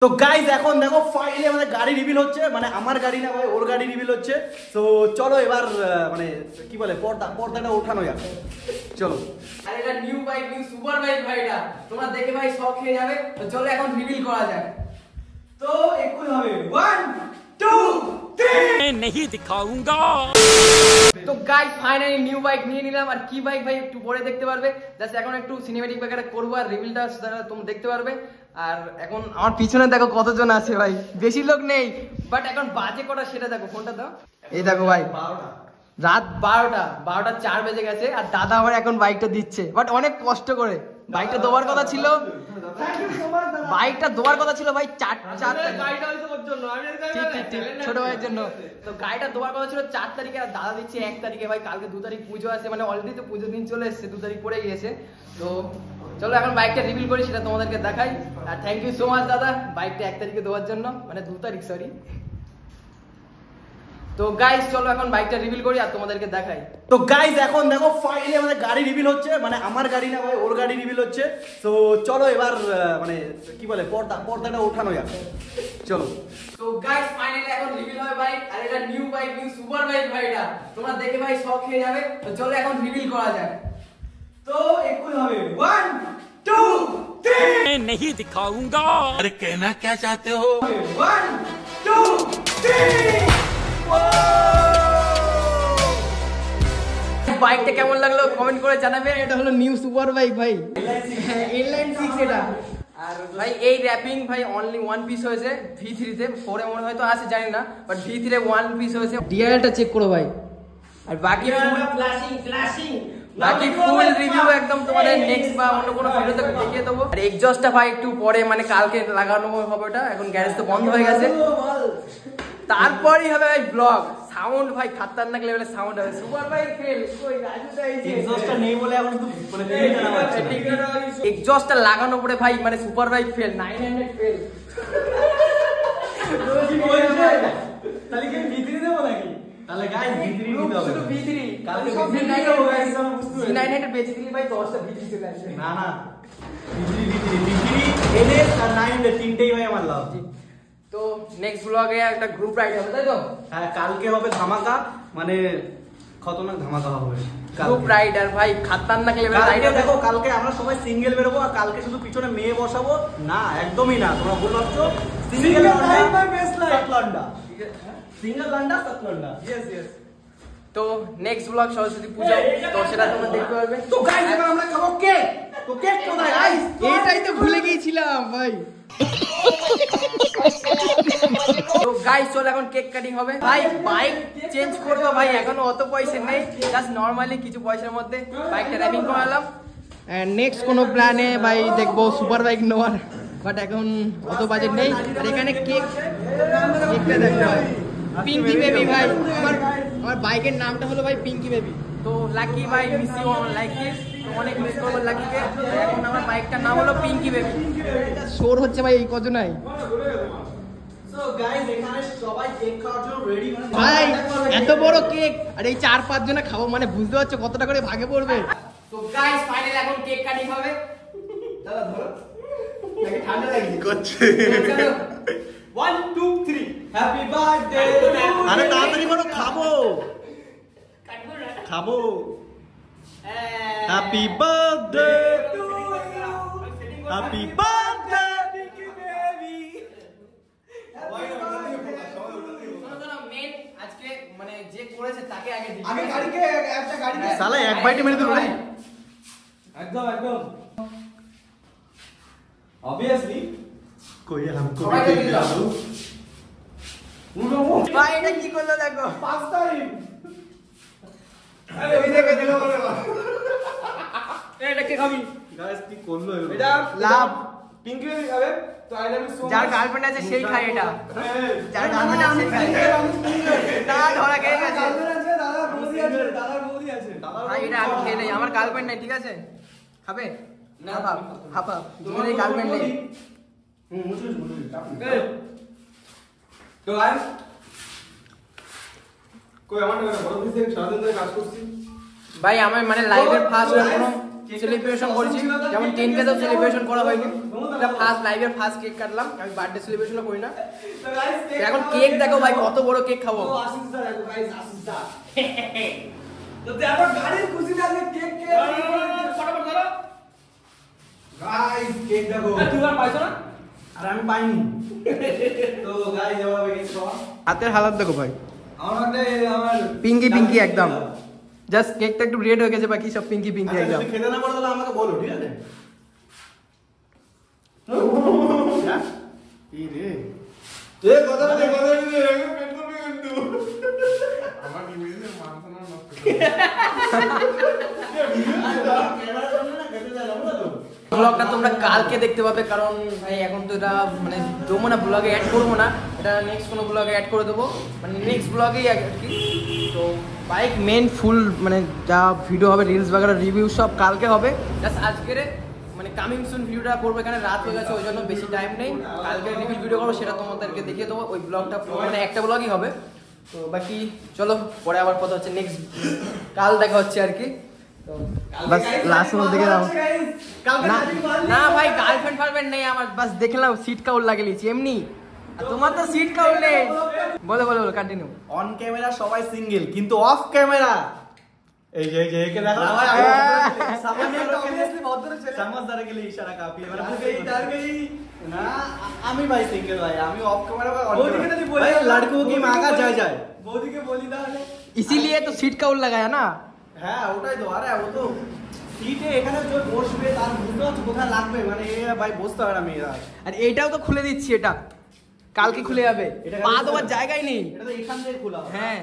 তো গাইস এখন দেখো ফাইনালি আমাদের গাড়ি রিভিল হচ্ছে, মানে আমার গাড়ি না ভাই, ওর গাড়ি রিভিল হচ্ছে। তো চলো এবার মানে কি বলে পর্দাটা ওঠানো যাক, চলো। আর এটা new bike, new super bike ভাই, এটা তোমরা দেখে ভাই শক খেয়ে যাবে। তো চলো এখন রিভিল করা যাক। তো একটু হবে 1 2 3 मैं नहीं दिखाऊंगा। তো গাইস ফাইনালি নিউ বাইক নিয়ে নিলাম। আর কি বাইক ভাই একটু পরে দেখতে পারবে, জাস্ট এখন একটু সিনেমেটিক ব্যাপারে করবো আর রিভিলটা তোমরা দেখতে পারবে। আর এখন আমার পিছনে দেখো কতজন আছে ভাই, বেশি লোক নেই, বাট এখন বাজে কটা সেটা দেখো। ফোনটা দাও, এই দেখো ভাই 12টা, রাত 12টা 4 বেজে গেছে। আর দাদা আমার এখন বাইকটা দিচ্ছে, বাট অনেক কষ্ট করে। বাইকটা দেওয়ার কথা ছিল, বাইকটা দেওয়ার কথা ছিল ভাই 4 ঠিক ছোট ভাইয়ের জন্য। তো গাড়িটা দেওয়ার কথা ছিল 4 তারিখে, আর দাদা দিচ্ছে 1 তারিখে। ভাই কালকে 2 তারিখ পুজো আছে, মানে অলরেডি তো পুজোর দিন চলে এসেছে, 2 তারিখ পরে গিয়েছে। তো চলো এখন বাইকটা রিভিল করি, সেটা তোমাদেরকে দেখাই। আর থ্যাংক ইউ সো মাচ দাদা বাইকটা 1 তারিখে দেওয়ার জন্য, মানে 2 তারিখ সরি। তো গাইস চলো এখন বাইকটা রিভিল করি আর তোমাদেরকে দেখাই। তো গাইস এখন দেখো ফাইনালি আমাদের গাড়ি রিভিল হচ্ছে, মানে আমার গাড়ি না ভাই, ওর গাড়ি রিভিল হচ্ছে। তো চলো এবার মানে কি বলে পর্দাটা ওঠানো যাক, চলো। তো গাইস ফাইনালি এখন রিভিল হবে বাইক। আর এটা new bike, new super bike ভাই, এটা তোমরা দেখে ভাই শক খেয়ে যাবে। তো চলো এখন রিভিল করা যাক। তো একটু হবে 1 2 3 मैं नहीं दिखाऊंगा। अरे कहना क्या चाहते हो? 1 2 3 বাইকটা কেমন লাগলো কমেন্ট করে জানাবেন। এটা হলো নিউ সুপার বাইক ভাই, ইনলাইন 6 এটা। আর ভাই এই র‍্যাপিং ভাই অনলি 1 পিস হয়েছে V3 তে, 4 এ মনে হয়তো আছে জানি না, বাট V3 এ 1 পিস হয়েছে। ডিআরএলটা চেক করো ভাই। আর বাকি ফুল ফ্ল্যাশিং বাকি ফুল রিভিউ একদম তোমাদের নেক্সট বা অন্য কোনো ভিডিওতে দেখিয়ে দেবো। আর এক্সজস্টটা ভাই একটু পরে, মানে কালকে লাগানো হবে ওটা, এখন গ্যারেজ তো বন্ধ হয়ে গেছে, তারপরই হবে ভাই ব্লগ। সাউন্ড ভাই খতরনাক লেভেলের সাউন্ড হবে। সুপার বাইক ফেল, কই রাজুটা এই যে এক্সজস্টটা নেই বলে এখন শুধু মানে টিভিটা নামাচ্ছে। এক্সজস্টটা লাগানো পরে ভাই মানে সুপার বাইক ফেল, 900 ফেল। তাহলে কি V3 দেব নাকি? তাহলে গাইস V3 নিতে হবে, শুধু V3 কালকে সব V3 V3 হবে গাইস, আমি বুঝতে পারি। 900 বেচে দিলি ভাই 10টা V3 চলে আসবে। না না V3 NS আর 9 তিনটেই ভাই আমার লাভ। তো নেক্সট ব্লগে একটা গ্রুপ রাইড হবে, তাই তো? হ্যাঁ কালকে হবে ধামাকা, মানে খতরনাক ধামাকা হবে গ্রুপ রাইড। আর ভাই খতরনাক লেভেলের রাইড কালকে। দেখো কালকে আমরা সবাই সিঙ্গেল বেরোবো, আর কালকে শুধু পিছনে মেয়ে বসাবো না, একদমই না। তোমরা ভুল ভাবছো, সিঙ্গেল লান্ডা বেস্ট লাইট লন্ডা, সিঙ্গেল লান্ডা সাত লন্ডা। ইয়েস। তো নেক্সট ব্লগ সরস্বতী পূজা, তো সেটা তোমরা দেখতে পারবে। তো গাইস এবার আমরা খাবো কেক। তো কেক কোথায় গাইস? এটাই তো ভুলে গিয়েছিলাম ভাই। তো গাইস চল এখন কেক কাটিং হবে। ভাই বাইক চেঞ্জ করবো ভাই, এখনো অত পয়সা নেই, জাস্ট নরমালি কিছু পয়সার মধ্যে বাইকটা র্যাপিং করালাম। এন্ড নেক্সট কোনো প্ল্যানে ভাই দেখবো সুপার বাইক নেওয়ার, বাট এখন অত বাজেট নেই। আর এখানে কেকটা দেখতে হয় পিঙ্কি বেবি ভাই, আমার বাইকের নামটা হলো ভাই পিঙ্কি বেবি। তো লাকি ভাই মিস ইউ লাকি, অনেক মিস করবো লাকিকে। এখন আমার বাইকটার নাম হলো পিঙ্কি বেবি। শোর হচ্ছে ভাই এই কজনাই। সো গাইস এখানে সবাই কেক খাওয়ার জন্য রেডি, মানে ভাই এত বড় কেক, আর এই 4-5 জনে খাবো, মানে বুঝতে পারছো কতটা করে ভাগে পড়বে। তো গাইস ফাইনালি এখন কেক কাটিং হবে। দাদা ধরো, নাকি ঠান্ডা লাগছে করছে। 1 2 3 হ্যাপি বার্থডে। আরে তাড়াতাড়ি করো, খাবো। Happy birthday to you, happy birthday Pinky baby. Main আজকে মানে যে করেছে তাকে আগে দিই। আমি গাড়িকে একটা গাড়িতে শালা এক বাইটে মেরে দেব ভাই, একদম obviously কই हमको भी केक दिला दो। ভাই এটা কি করলো দেখো, 5 তারিখ। আরে ওই দেখে দিলো বলে এটা কে খাবি গাইস কি করলো এটা লাভ। পিঙ্কি বেবি খাবে তো আই লাভ ইউ সো যার গার্লফ্রেন্ড আছে সেই খায় এটা, যার গার্লফ্রেন্ড আছে সেই খায় না। ধরা খেয়ে গেছে দাদা বৌদি আছে, দাদা বৌদি আছে। ভাই এটা আমি খেয়ে নেই, আমার গার্লফ্রেন্ড নেই, ঠিক আছে? খাবে না হাফা দুজনেই গার্লফ্রেন্ড নেই। মুঝে তো আই কই আমার না বড় দিন থেকে সারাদিন ধরে কাজ করছি ভাই আমার মানে লাইভের ফার্স্ট কোনো সেলিব্রেশন করেছি, যেমন 10K তেও সেলিব্রেশন করা হয়নি। এটা ফার্স্ট লাইভের ফার্স্ট কেক কাটলাম, আমি বার্থডে সেলিব্রেশনও করি না। এখন কেক দেখো ভাই, কত বড় কেক খাবো। তো দেখো গাড়ির খুশি না যে কেক ফটাফট ধরো গাইস, কেক দেখো। তুই আর পাইছো না? আর আমি পাইনি। তো গাইস এবার কেক খাওয়া। হাতের হালাত দেখো ভাই, আমার পিঙ্কি পিঙ্কি একদম। জাস্ট কেকটা একটু রেড হয়ে গেছে, বাকি সব পিঙ্কি পিঙ্কি আচ্ছা, একদম। যদি খেতে না পারো তাহলে আমাকে বলো, ঠিক আছে? হ্যাঁ? কি রে? এ কথা বলে পেট করবে কিন্তু। আমার ইমেজে মানছনা নষ্ট করে। ব্লগটা তোমরা কালকে দেখতে পাবে, কারণ ভাই এখন তো এটা মানে দেবো না, ব্লগে অ্যাড করবো না, এটা নেক্সট কোনো ব্লগে অ্যাড করে দেবো, মানে নেক্সট ব্লগেই আর কি। তো বাইক মেন ফুল মানে যা ভিডিও হবে, রিলস বাগেরা রিভিউ সব কালকে হবে। জাস্ট আজকের মানে কামিং সুন ভিডিওটা করবো, এখানে রাত হয়ে গেছে ওই জন্য বেশি টাইম নেই। কালকে রিভিউ ভিডিও করবো, সেটা তোমাদেরকে দেখিয়ে দেবো। ওই ব্লগটা মানে একটা ব্লগই হবে। তো বাকি চলো, পরে আবার কথা হচ্ছে, নেক্সট কাল দেখা হচ্ছে আর কি। তো বাস লাস্ট মতো দেখে দাও। না ভাই, গার্লফ্রেন্ড ফার্লফ্রেন্ড নেই আমার, বাস দেখলাম সিট কাউন্ট লাগিয়ে নিয়েছি এমনি। তোমার তো সিট কাউন্ট নেই। বলো বলো বলো, কন্টিনিউ। অন ক্যামেরা সবাই সিঙ্গেল, কিন্তু অফ ক্যামেরা এই যে একে দেখো না ভাই, समझदार के लिए इशारा काफी है। ना আমি ভাই সিঙ্গেল ভাই, আমি অফ ক্যামেরা ভাই लड़कों की माँ का जय जय। বৌদিকে বলি তাহলে। इसीलिए तो सीट काउंट लगाया ना। হ্যাঁ ওটাই তো, আরে ও তো সিটে এখানে যে বসবে তার বুঝতে পারছো কোথায় লাগবে, মানে এ ভাই বসতে হবে না মেয়েরা। আর এইটাও তো খুলে দিচ্ছি, এটা কালকে খুলে যাবে, পা দেওয়ার জায়গাই নেই। এটা তো এখান থেকে খোলা। হ্যাঁ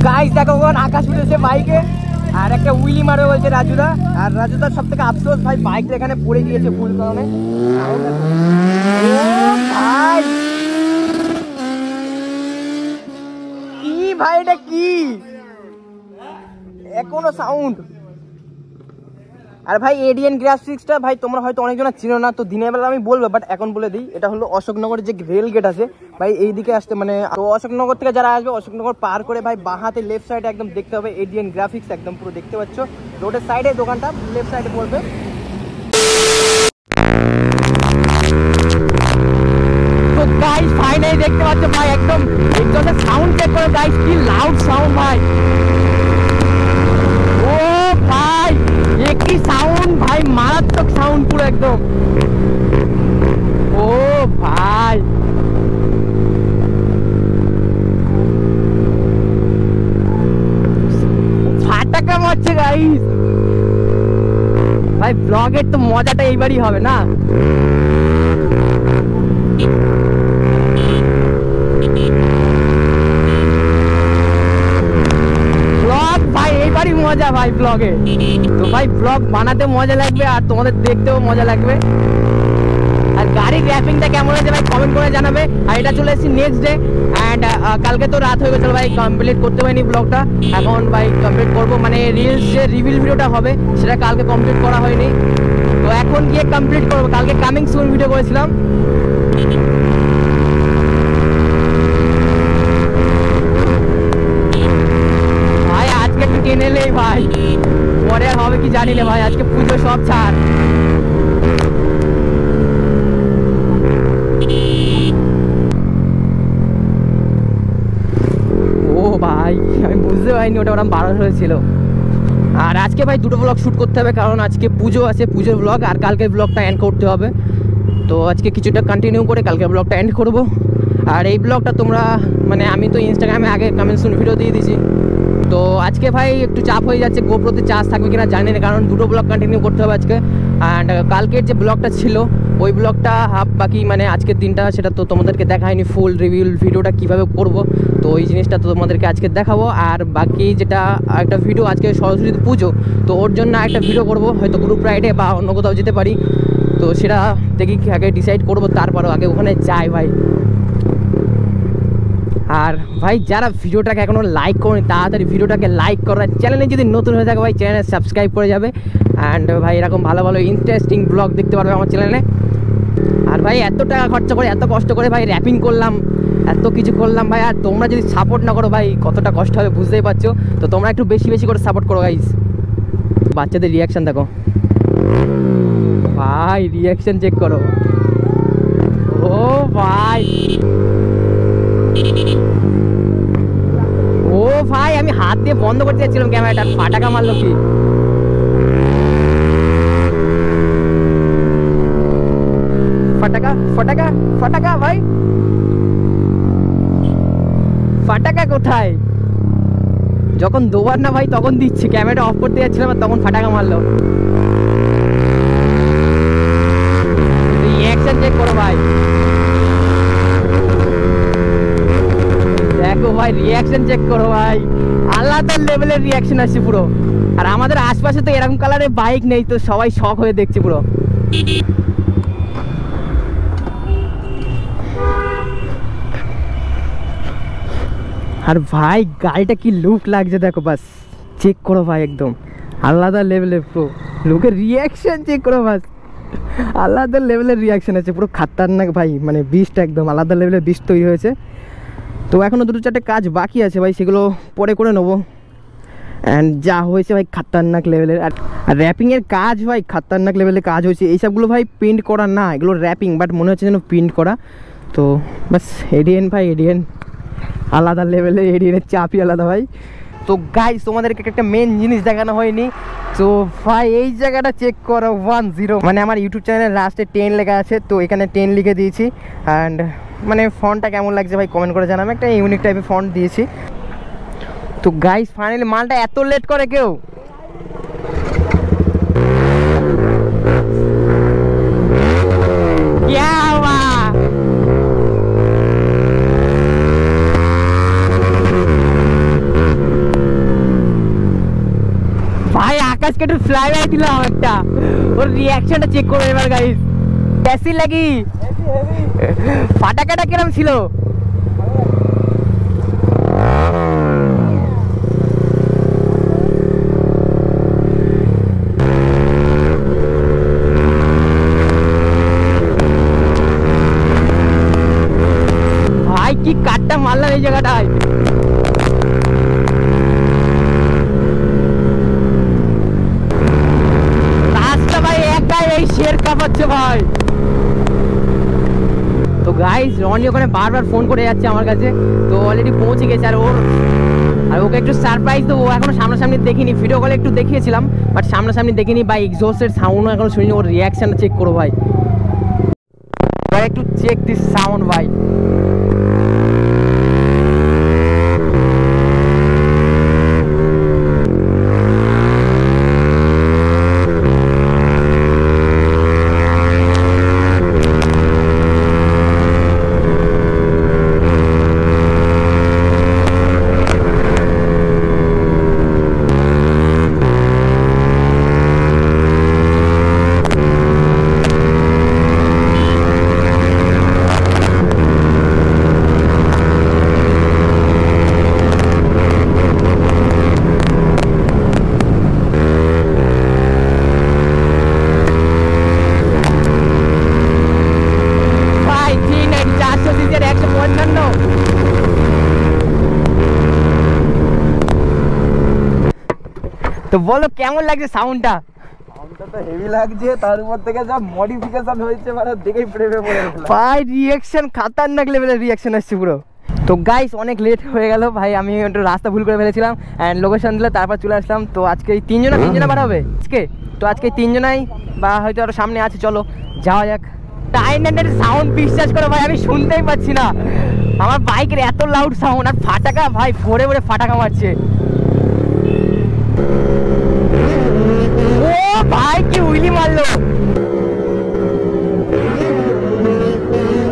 গাইস দেখো, ওখানে আকাশ উঠেছে বাইকে, আর একটা উইলি মারবে বলছে রাজুদা। আর রাজুদার সব থেকে আফসোস ভাই, বাইকটা এখানে পড়ে গিয়েছে ভুল কারণে। ও ভাই কি ভাই, এটা কি এখনো সাউন্ড। আর ভাই এডিএন গ্রাফিক্সটা ভাই তোমরা হয়তো অনেকজন চিনো না, তো দিনের বেলা আমি বলবো, বাট এখন বলে দিই, এটা হলো অশোকনগরের যে রেল গেট আছে ভাই, এই দিকে আসতে মানে, তো অশোকনগর থেকে যারা আসবে, অশোকনগর পার করে ভাই বাঁ হাতে লেফট সাইডে একদম দেখতে হবে এডিএন গ্রাফিক্স, একদম পুরো দেখতে পাচ্ছ রোডের সাইডে, দোকানটা লেফট সাইডে পড়বে। তো গাইস ফাইনালি দেখতে পাচ্ছ ভাই, একদম একজনের সাউন্ড চেক করে গাইস, কি লাউড সাউন্ড ভাই। ও ভাই একই সাউন্ড ভাই, মারাত্মক সাউন্ড পুরো একদম। ও ভাই ফাটাকা মারছে গাইস। ভাই ব্লগের তো মজাটা এইবারই হবে না। ব্লগ ভাই এইবারই মজা ভাই ব্লগে। তো ভাই ব্লগ বানাতে মজা লাগবে, আর তোমাদের দেখতেও মজা লাগবে। আর গাড়ির র্যাপিংটা কেমন হয়েছে ভাই কমেন্ট করে জানাবে। আর এটা চলে এসেছি নেক্সট ডে, অ্যান্ড কালকে তো রাত হয়ে গেছিল ভাই, কমপ্লিট করতে পারিনি ব্লগটা, এখন ভাই কমপ্লিট করবো। মানে রিলস যে রিভিল ভিডিওটা হবে সেটা কালকে কমপ্লিট করা হয়নি, তো এখন গিয়ে কমপ্লিট করবো। কালকে কামিং সুন ভিডিও করেছিলাম। ভাই আজকে একটু টেনে নেই ভাই, পরে আর হবে কি জানি না ভাই, আজকে পুজো সব ছাড়। ও ভাই আমি বুঝতে পারিনি ওটা ওরকম বারণ হয়েছিল। আর আজকে ভাই দুটো ব্লগ শ্যুট করতে হবে, কারণ আজকে পুজো আছে, পুজোর ব্লগ, আর কালকের ব্লগটা এন্ড করতে হবে। তো আজকে কিছুটা কন্টিনিউ করে কালকে ব্লগটা এন্ড করব। আর এই ব্লগটা তোমরা মানে আমি তো ইনস্টাগ্রামে আগে কমেন্ট শুনে ভিডিও দিয়ে দিয়েছি, তো আজকে ভাই একটু চাপ হয়ে যাচ্ছে, গোপ্রোতে চার্জ থাকবে কিনা জানি না, কারণ দুটো ব্লগ কন্টিনিউ করতে হবে আজকে। অ্যান্ড কালকের যে ব্লগটা ছিল ওই ব্লগটা হাফ বাকি, মানে আজকের দিনটা সেটা তো তোমাদেরকে দেখায়নি, ফুল রিভিউ ভিডিওটা কীভাবে করব, তো ওই জিনিসটা তো তোমাদেরকে আজকে দেখাবো। আর বাকি যেটা একটা ভিডিও, আজকে সরস্বতী পুজো, তো ওর জন্য একটা ভিডিও করব, হয়তো গ্রুপ রাইডে বা অন্য কোথাও যেতে পারি, তো সেটা দেখি আগে ডিসাইড করবো, তারপরও আগে ওখানে যাই ভাই। আর ভাই যারা ভিডিওটাকে এখনো লাইক করেনি তাড়াতাড়ি ভিডিওটাকে লাইক করো, চ্যানেলে যদি নতুন হয়ে থাকে ভাই চ্যানেলে সাবস্ক্রাইব করে যাবে। অ্যান্ড ভাই এরকম ভালো ভালো ইন্টারেস্টিং ব্লগ দেখতে পারবে আমার চ্যানেলে। আর ভাই এত টাকা খরচা করে এত কষ্ট করে ভাই র্যাপিং করলাম, এত কিছু করলাম ভাই, আর তোমরা যদি সাপোর্ট না করো ভাই কতটা কষ্ট হবে বুঝতেই পারছো। তো তোমরা একটু বেশি বেশি করে সাপোর্ট করো গাইস। বাচ্চাদের রিয়াকশান দেখো। ভাই রিয়াকশন চেক করো। ও ভাই, ও ভাই আমি হাত দিয়ে বন্ধ করতে যাচ্ছিলাম ক্যামেরাটা, ফাটাকা মারলো কি। ফাটাকা ফাটাকা ফাটাকা ভাই, ফাটাকা কোথায়? যখন দুবার না ভাই তখন দিচ্ছে, ক্যামেরাটা অফ করতে যাচ্ছিলাম আর তখন ফাটাকা মারলো। রিঅ্যাকশন চেক করো ভাই, দেখো ভাই রিঅ্যাকশন চেক করো ভাই, আলাদা লেভেলের রিঅ্যাকশন আসছে পুরো। আর আমাদের আশপাশে তো এরকম কালারের বাইক নেই, তো সবাই শক হয়ে দেখছে পুরো। আর ভাই গাড়িটা কি লুক লাগছে দেখো, বাস চেক করো ভাই, একদম আলাদা লেভেলের পুরো লুকের রিঅ্যাকশন চেক করো বাস, আলাদা লেভেলের রিঅ্যাকশন আছে পুরো খাতারনাক ভাই, মানে বিস্ট, একদম আলাদা লেভেলের বিস্ট তৈরি হয়েছে। তো এখনও দুটো চারটে কাজ বাকি আছে ভাই, সেগুলো পরে করে নেবো। অ্যান্ড যা হয়েছে ভাই খাতারনাক লেভেলের। আর র্যাপিংয়ের কাজ ভাই খাতারনাক লেভেলের কাজ হয়েছে। এইসবগুলো ভাই প্রিন্ট করা না, এগুলো র্যাপিং, বাট মনে হচ্ছে যেন প্রিন্ট করা। তো বাস এডিএন ভাই, এডিএন আলাদা লেভেলের, এডিএনের চাপই আলাদা ভাই। তো গাইস তোমাদেরকে একটা মেন জিনিস দেখানো হয়নি, তো ভাই এই জায়গাটা চেক করো 10, মানে আমার ইউটিউব চ্যানেলের লাস্টে 10 লেখা আছে, তো এখানে 10 লিখে দিয়েছি। অ্যান্ড মানে ফন্টটা কেমন লাগছে ভাই কমেন্ট করে জানাবে, একটা ইউনিক টাইপের ফন্ট দিয়েছি। তো গাইস ফাইনালি মালটা এত লেট করে কেউ? ভাই আকাশকে একটু ফ্লাই বাই দিলাম একটা, ওর রিঅ্যাকশনটা চেক করো এবার গাইস, কেসি লাগি? ফাটাকাটা কিরম ছিল? ভাই কি কাটটা মারলাম এই জায়গাটায়। ভাই তো গাইস রনি ওখানে বারবার ফোন করে যাচ্ছে আমার কাছে, তো অলরেডি পৌঁছে গেছে। আর ওকে একটু সারপ্রাইজ দেবো, এখনো সামনাসামনি দেখিনি, ভিডিও কলে একটু দেখিয়েছিলাম বাট সামনাসামনি দেখিনি। ভাই এক্সহস্টের সাউন্ডও এখনো শুনিনি, ওর রিয়াকশনটা চেক করো ভাই, একটু চেক দিস সাউন্ড ভাই। তো বলো কেমন লাগছে সাউন্ডটা? সাউন্ডটা তো হেভি লাগছে, তার উপর থেকে যা মডিফিকেশন হয়েছে মানে দেখেই প্রেমে পড়ে গেলাম ভাই। রিঅ্যাকশন খাতারনাক লেভেলের রিঅ্যাকশন আসছে পুরো। তো গাইস অনেক লেট হয়ে গেল ভাই, আমি একটু রাস্তা ভুল করে ফেলেছিলাম অ্যান্ড লোকেশন দিলে তারপর চলে আসলাম। তো আজকে এই তিনজনা বার হবে আজকে, তো আজকে তিনজনাই বা হয়তো আরো সামনে আছে, চলো যাওয়া যাক। টাইনের সাউন্ড বিশ্বাস করো ভাই আমি শুনতেই পাচ্ছি না, আমার বাইকের এত লাউড সাউন্ড। আর ফাটাকা ভাই ফোরে ফোরে ফাটাকা মারছে। ও ভাই কি উইলি মারলো,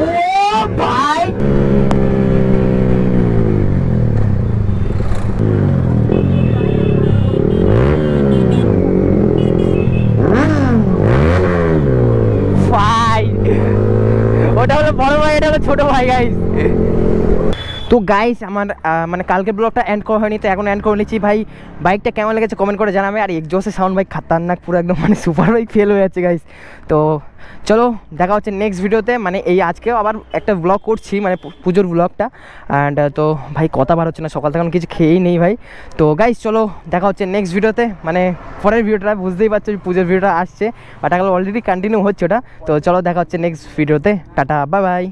ও ভাই ওটা হলো বড় ভাই, এটা হলো ছোট ভাই গাইস। তো গাইস আমার মানে কালকে ব্লগটা এন্ড করা হয়নি, তো এখন এন্ড করে নিচ্ছি। ভাই বাইকটা কেমন লেগেছে কমেন্ট করে জানাবে। আর এক্সজস্টের সাউন্ড বাইক খাতারনাক, পুরো একদম মানে সুপার বাইক ফেল হয়ে যাচ্ছে গাইস। তো চলো দেখা হচ্ছে নেক্সট ভিডিওতে। মানে এই আজকেও আবার একটা ব্লগ করছি, মানে পুজোর ব্লগটা। অ্যান্ড তো ভাই কথা বার হচ্ছে না, সকাল থেকে কিছু খেয়েই নেই ভাই। তো গাইস চলো দেখা হচ্ছে নেক্সট ভিডিওতে, মানে পরের ভিডিওটা বুঝতেই পারছো পুজোর ভিডিওটা আসছে, বাট এখন অলরেডি কন্টিনিউ হচ্ছে ওটা। তো চলো দেখা হচ্ছে নেক্সট ভিডিওতে, টাটা বাই বাই।